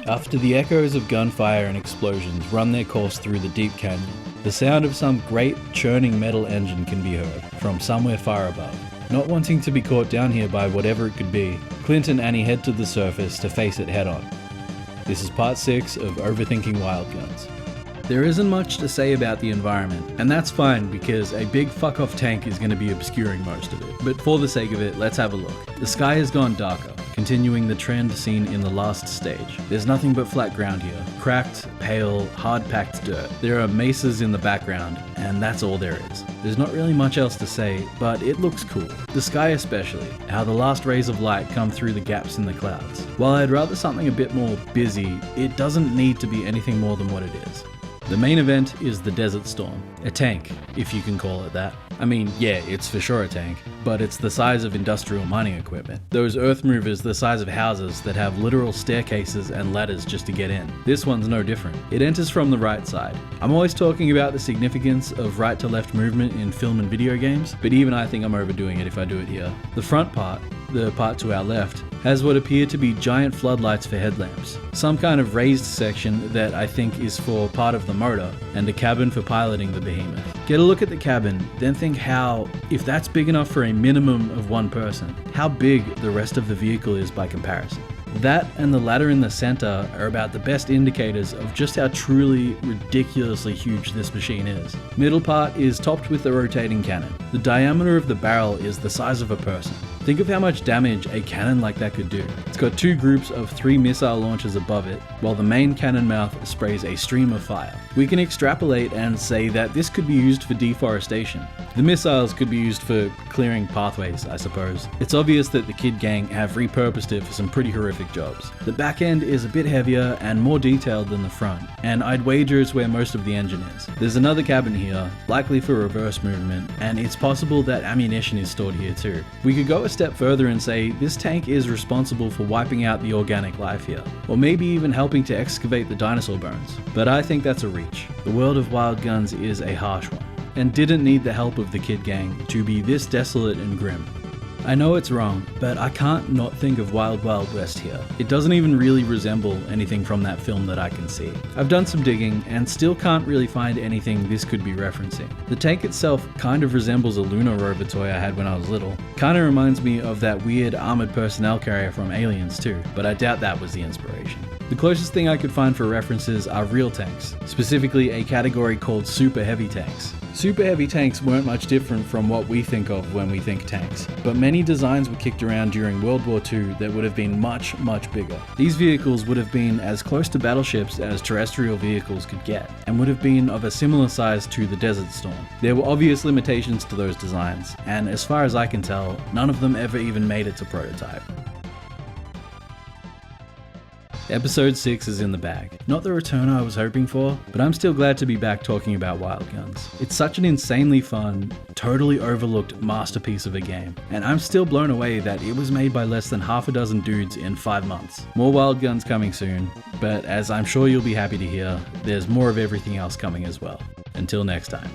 After the echoes of gunfire and explosions run their course through the deep canyon, the sound of some great churning metal engine can be heard from somewhere far above. Not wanting to be caught down here by whatever it could be, Clint and Annie head to the surface to face it head on. This is part 6 of Overthinking Wild Guns. There isn't much to say about the environment, and that's fine because a big fuck-off tank is going to be obscuring most of it. But for the sake of it, let's have a look. The sky has gone darker, continuing the trend seen in the last stage. There's nothing but flat ground here. Cracked, pale, hard-packed dirt. There are mesas in the background, and that's all there is. There's not really much else to say, but it looks cool. The sky especially, how the last rays of light come through the gaps in the clouds. While I'd rather something a bit more busy, it doesn't need to be anything more than what it is. The main event is the Desert Storm, a tank, if you can call it that. I mean, yeah, it's for sure a tank, but it's the size of industrial mining equipment. Those earth movers the size of houses that have literal staircases and ladders just to get in. This one's no different. It enters from the right side. I'm always talking about the significance of right to left movement in film and video games, but even I think I'm overdoing it if I do it here. The front part, the part to our left, has what appear to be giant floodlights for headlamps, some kind of raised section that I think is for part of the motor, and a cabin for piloting the behemoth. Get a look at the cabin, then think how, if that's big enough for a minimum of one person, how big the rest of the vehicle is by comparison. That and the ladder in the center are about the best indicators of just how truly ridiculously huge this machine is. Middle part is topped with a rotating cannon. The diameter of the barrel is the size of a person. Think of how much damage a cannon like that could do. It's got 2 groups of 3 missile launchers above it, while the main cannon mouth sprays a stream of fire. We can extrapolate and say that this could be used for deforestation. The missiles could be used for clearing pathways, I suppose. It's obvious that the Kid Gang have repurposed it for some pretty horrific jobs. The back end is a bit heavier and more detailed than the front, and I'd wager it's where most of the engine is. There's another cabin here, likely for reverse movement, and it's possible that ammunition is stored here too. We could go a step further and say this tank is responsible for wiping out the organic life here, or maybe even helping to excavate the dinosaur bones. But I think that's a reach. The world of wild guns is a harsh one, and didn't need the help of the Kid Gang to be this desolate and grim. I know it's wrong, but I can't not think of Wild Wild West here. It doesn't even really resemble anything from that film that I can see. I've done some digging and still can't really find anything this could be referencing. The tank itself kind of resembles a lunar rover toy I had when I was little. Kinda reminds me of that weird armored personnel carrier from Aliens too, but I doubt that was the inspiration. The closest thing I could find for references are real tanks, specifically a category called super heavy tanks. Super heavy tanks weren't much different from what we think of when we think tanks, but many designs were kicked around during World War II that would have been much bigger. These vehicles would have been as close to battleships as terrestrial vehicles could get, and would have been of a similar size to the Desert Storm. There were obvious limitations to those designs, and as far as I can tell, none of them ever even made it to prototype. Episode 6 is in the bag. Not the return I was hoping for, but I'm still glad to be back talking about wild guns. It's such an insanely fun, totally overlooked masterpiece of a game, and I'm still blown away that it was made by less than half a dozen dudes in 5 months. More wild guns coming soon, but as I'm sure you'll be happy to hear, there's more of everything else coming as well. Until next time.